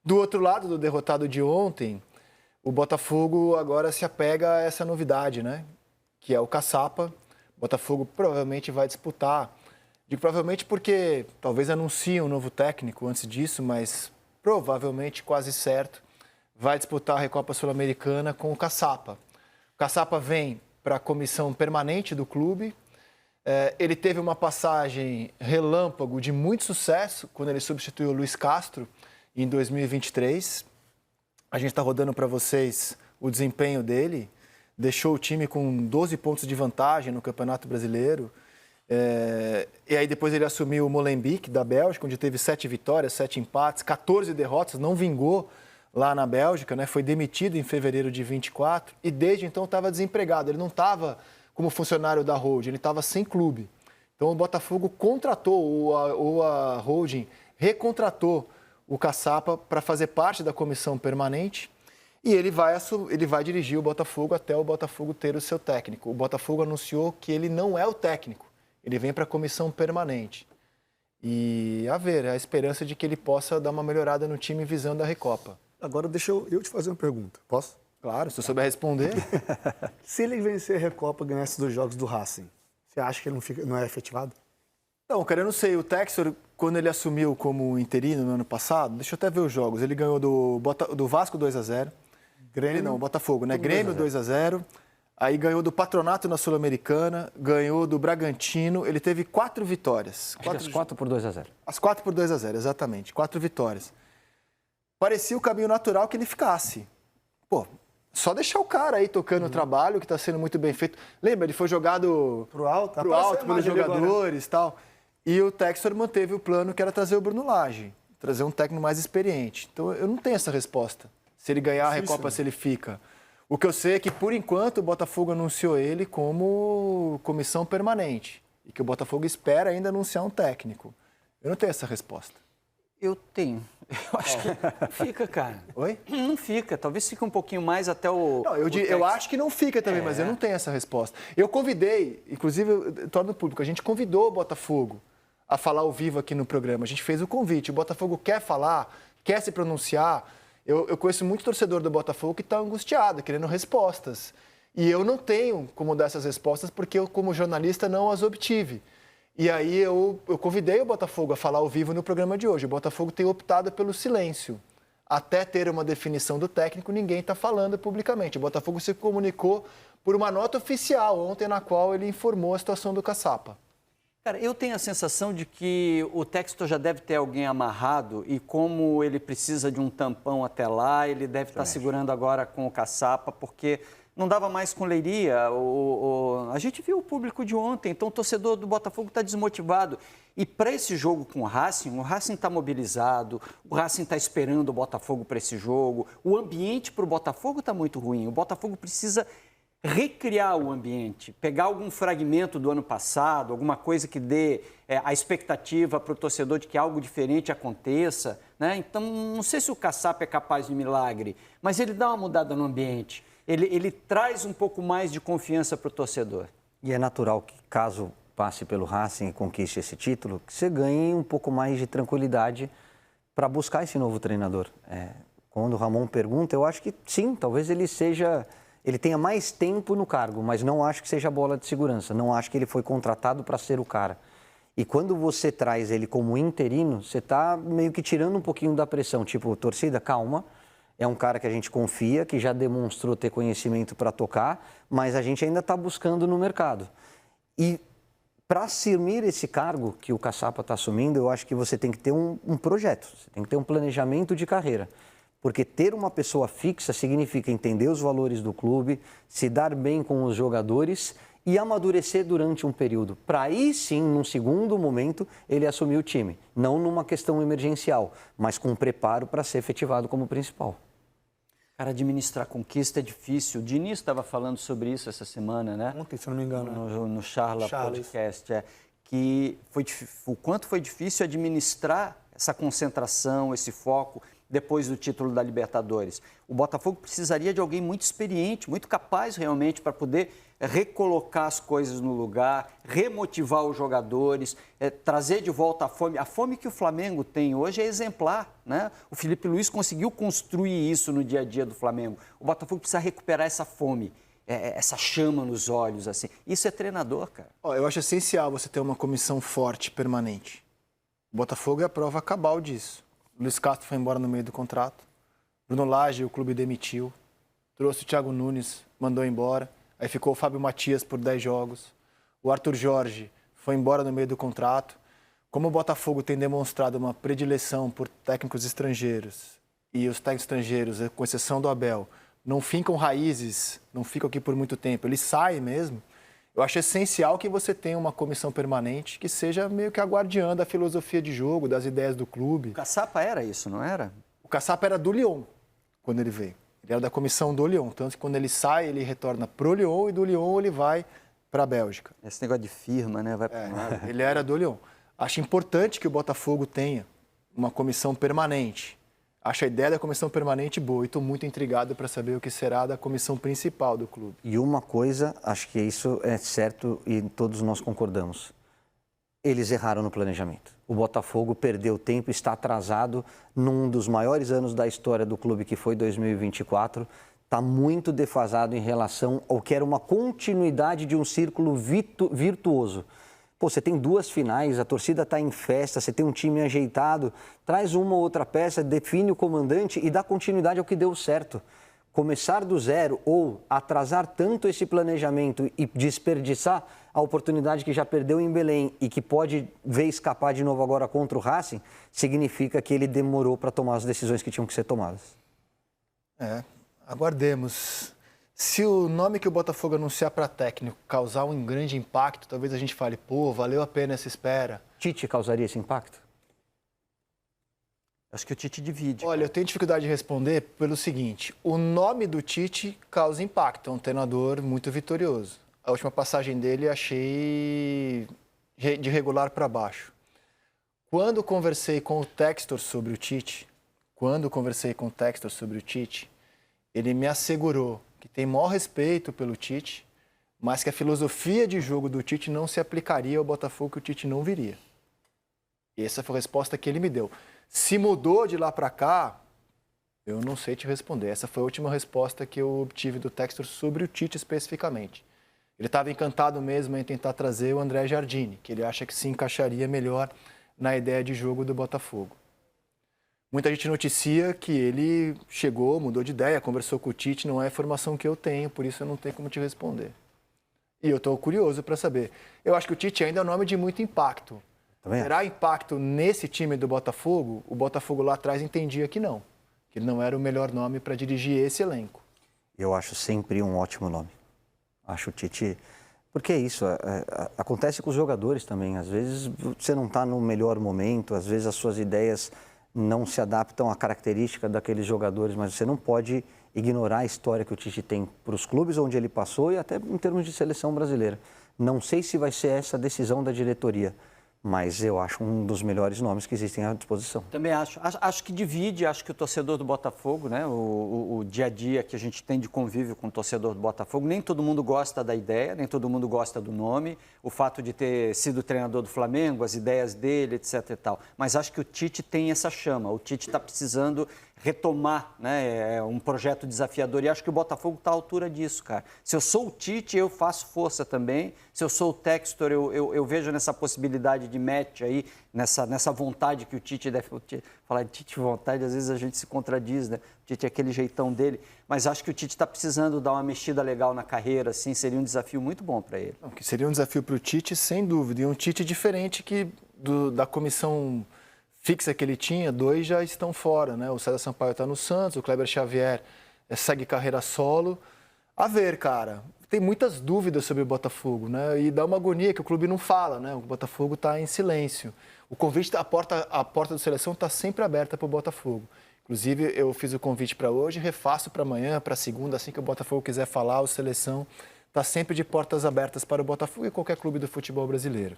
Do outro lado, do derrotado de ontem, o Botafogo agora se apega a essa novidade, né? Que é o Caçapa. O Botafogo provavelmente vai disputar. Digo provavelmente porque talvez anuncie um novo técnico antes disso, mas provavelmente, quase certo, vai disputar a Recopa Sul-Americana com o Caçapa. O Caçapa vem para a comissão permanente do clube. Ele teve uma passagem relâmpago de muito sucesso quando ele substituiu o Luiz Castro em 2023. A gente está rodando para vocês o desempenho dele. Deixou o time com 12 pontos de vantagem no Campeonato Brasileiro. E aí depois ele assumiu o Molenbeek, da Bélgica, onde teve 7 vitórias, 7 empates, 14 derrotas, não vingou lá na Bélgica, né? Foi demitido em fevereiro de 24 e desde então estava desempregado. Ele não estava como funcionário da holding, ele estava sem clube. Então o Botafogo contratou, ou a holding recontratou o Caçapa para fazer parte da comissão permanente e ele vai dirigir o Botafogo até o Botafogo ter o seu técnico. O Botafogo anunciou que ele não é o técnico, ele vem para a comissão permanente. E a esperança de que ele possa dar uma melhorada no time visando a Recopa. Agora deixa eu te fazer uma pergunta, posso? Claro, se eu souber responder. Se ele vencer a Recopa e ganhar esses 2 jogos do Racing, você acha que ele não é efetivado? Não, cara, eu não sei. O Textor, quando ele assumiu como interino no ano passado, deixa eu até ver os jogos. Ele ganhou do Vasco 2-0. Botafogo, né? Grêmio 2-0. Aí ganhou do Patronato na Sul-Americana, ganhou do Bragantino. Ele teve 4 vitórias. As 4 por 2-0. As 4 por 2-0, exatamente. 4 vitórias. Parecia o caminho natural que ele ficasse. Pô, só deixar o cara aí tocando o trabalho, que está sendo muito bem feito. Lembra, ele foi jogado pro alto pelos jogadores e tal. E o Textor manteve o plano que era trazer o Bruno Lage, trazer um técnico mais experiente. Então, eu não tenho essa resposta. Se ele ganhar a Recopa, se ele fica. O que eu sei é que, por enquanto, o Botafogo anunciou ele como comissão permanente. E que o Botafogo espera ainda anunciar um técnico. Eu não tenho essa resposta. Eu tenho. Eu acho que não fica, cara. Oi? Não fica. Talvez fique um pouquinho mais até o... Não, eu acho que não fica também, mas eu não tenho essa resposta. Eu convidei, inclusive, eu torno público, a gente convidou o Botafogo a falar ao vivo aqui no programa. A gente fez o convite. O Botafogo quer falar, quer se pronunciar. Eu conheço muito torcedor do Botafogo que está angustiado, querendo respostas. E eu não tenho como dar essas respostas porque eu, como jornalista, não as obtive. E aí eu convidei o Botafogo a falar ao vivo no programa de hoje. O Botafogo tem optado pelo silêncio. Até ter uma definição do técnico, ninguém está falando publicamente. O Botafogo se comunicou por uma nota oficial ontem, na qual ele informou a situação do Caçapa. Cara, eu tenho a sensação de que o Textor já deve ter alguém amarrado e como ele precisa de um tampão até lá, ele deve estar segurando agora com o Caçapa, porque não dava mais com Leiria. A gente viu o público de ontem, então o torcedor do Botafogo está desmotivado. E para esse jogo com o Racing está mobilizado, o Racing está esperando o Botafogo para esse jogo, o ambiente para o Botafogo está muito ruim, o Botafogo precisa recriar o ambiente, pegar algum fragmento do ano passado, alguma coisa que dê a expectativa para o torcedor de que algo diferente aconteça, né? Então, não sei se o Caçapa é capaz de milagre, mas ele dá uma mudada no ambiente, ele traz um pouco mais de confiança para o torcedor. E é natural que, caso passe pelo Racing e conquiste esse título, que você ganhe um pouco mais de tranquilidade para buscar esse novo treinador. Quando o Ramon pergunta, eu acho que sim, talvez ele tenha mais tempo no cargo, mas não acho que seja bola de segurança. Não acho que ele foi contratado para ser o cara. E quando você traz ele como interino, você está meio que tirando um pouquinho da pressão. Tipo, torcida, calma. É um cara que a gente confia, que já demonstrou ter conhecimento para tocar, mas a gente ainda está buscando no mercado. E para assumir esse cargo que o Caçapa está assumindo, eu acho que você tem que ter um projeto, você tem que ter um planejamento de carreira. Porque ter uma pessoa fixa significa entender os valores do clube, se dar bem com os jogadores e amadurecer durante um período. Para aí sim, num segundo momento, ele assumir o time. Não numa questão emergencial, mas com preparo para ser efetivado como principal. Cara, administrar conquista é difícil. O Diniz estava falando sobre isso essa semana, né? Ontem, se eu não me engano. No Charla Podcast. Que o quanto foi difícil administrar essa concentração, esse foco, depois do título da Libertadores. O Botafogo precisaria de alguém muito experiente, muito capaz realmente para poder recolocar as coisas no lugar, remotivar os jogadores, trazer de volta a fome. A fome que o Flamengo tem hoje é exemplar, né? O Felipe Luiz conseguiu construir isso no dia a dia do Flamengo. O Botafogo precisa recuperar essa fome, essa chama nos olhos, assim. Isso é treinador, cara. Eu acho essencial você ter uma comissão forte, permanente. O Botafogo é a prova cabal disso. O Luiz Castro foi embora no meio do contrato. Bruno Lage, o clube demitiu. Trouxe o Thiago Nunes, mandou embora. Aí ficou o Fábio Matias por 10 jogos. O Arthur Jorge foi embora no meio do contrato. Como o Botafogo tem demonstrado uma predileção por técnicos estrangeiros, e os técnicos estrangeiros, com exceção do Abel, não ficam raízes, não ficam aqui por muito tempo, eles saem mesmo, eu acho essencial que você tenha uma comissão permanente que seja meio que a guardiã da filosofia de jogo, das ideias do clube. O Caçapa era isso, não era? O Caçapa era do Lyon, quando ele veio. Ele era da comissão do Lyon, tanto que quando ele sai, ele retorna pro Lyon e do Lyon ele vai para a Bélgica. Esse negócio de firma, né? Vai para lado. Ele era do Lyon. Acho importante que o Botafogo tenha uma comissão permanente. Acho a ideia da comissão permanente boa e estou muito intrigado para saber o que será da comissão principal do clube. E uma coisa, acho que isso é certo e todos nós concordamos. Eles erraram no planejamento. O Botafogo perdeu tempo, está atrasado num dos maiores anos da história do clube, que foi 2024. Está muito defasado em relação ao que era uma continuidade de um círculo virtuoso. Pô, você tem 2 finais, a torcida está em festa, você tem um time ajeitado, traz uma ou outra peça, define o comandante e dá continuidade ao que deu certo. Começar do zero ou atrasar tanto esse planejamento e desperdiçar a oportunidade que já perdeu em Belém e que pode ver escapar de novo agora contra o Racing, significa que ele demorou para tomar as decisões que tinham que ser tomadas. Aguardemos. Se o nome que o Botafogo anunciar para técnico causar um grande impacto, talvez a gente fale, pô, valeu a pena essa espera. Tite causaria esse impacto? Acho que o Tite divide. Olha, eu tenho dificuldade de responder pelo seguinte, o nome do Tite causa impacto, é um treinador muito vitorioso. A última passagem dele achei de regular para baixo. Quando conversei com o Textor sobre o Tite, ele me assegurou que tem maior respeito pelo Tite, mas que a filosofia de jogo do Tite não se aplicaria ao Botafogo, que o Tite não viria. E essa foi a resposta que ele me deu. Se mudou de lá para cá, eu não sei te responder. Essa foi a última resposta que eu obtive do Textor sobre o Tite especificamente. Ele estava encantado mesmo em tentar trazer o André Jardine, que ele acha que se encaixaria melhor na ideia de jogo do Botafogo. Muita gente noticia que ele chegou, mudou de ideia, conversou com o Tite, não é a informação que eu tenho, por isso eu não tenho como te responder. E eu estou curioso para saber. Eu acho que o Tite ainda é um nome de muito impacto. Terá impacto nesse time do Botafogo? O Botafogo lá atrás entendia que não. Que ele não era o melhor nome para dirigir esse elenco. Eu acho sempre um ótimo nome. Acho o Tite... Porque é isso, acontece com os jogadores também. Às vezes você não está no melhor momento, às vezes as suas ideias não se adaptam à característica daqueles jogadores, mas você não pode ignorar a história que o Tite tem para os clubes onde ele passou e até em termos de seleção brasileira. Não sei se vai ser essa a decisão da diretoria, mas eu acho um dos melhores nomes que existem à disposição. Também acho. Acho que divide, acho que o torcedor do Botafogo, né, o dia a dia que a gente tem de convívio com o torcedor do Botafogo, nem todo mundo gosta da ideia, nem todo mundo gosta do nome, o fato de ter sido treinador do Flamengo, as ideias dele, etc e tal. Mas acho que o Tite tem essa chama, o Tite está precisando retomar, né, um projeto desafiador e acho que o Botafogo está à altura disso, cara. Se eu sou o Tite, eu faço força também. Se eu sou o Textor, eu vejo nessa possibilidade de match aí, nessa vontade que o Tite deve... Falar de Tite vontade, às vezes a gente se contradiz, né? O Tite é aquele jeitão dele, mas acho que o Tite está precisando dar uma mexida legal na carreira, assim, seria um desafio muito bom para ele. Que seria um desafio para o Tite, sem dúvida, e um Tite diferente que da comissão fixa que ele tinha, 2 já estão fora, né? O César Sampaio está no Santos, o Kleber Xavier segue carreira solo. A ver, cara, tem muitas dúvidas sobre o Botafogo, né? E dá uma agonia que o clube não fala, né? O Botafogo está em silêncio. O convite, a porta da seleção está sempre aberta para o Botafogo. Inclusive, eu fiz o convite para hoje, refaço para amanhã, para segunda, assim que o Botafogo quiser falar, a seleção está sempre de portas abertas para o Botafogo e qualquer clube do futebol brasileiro.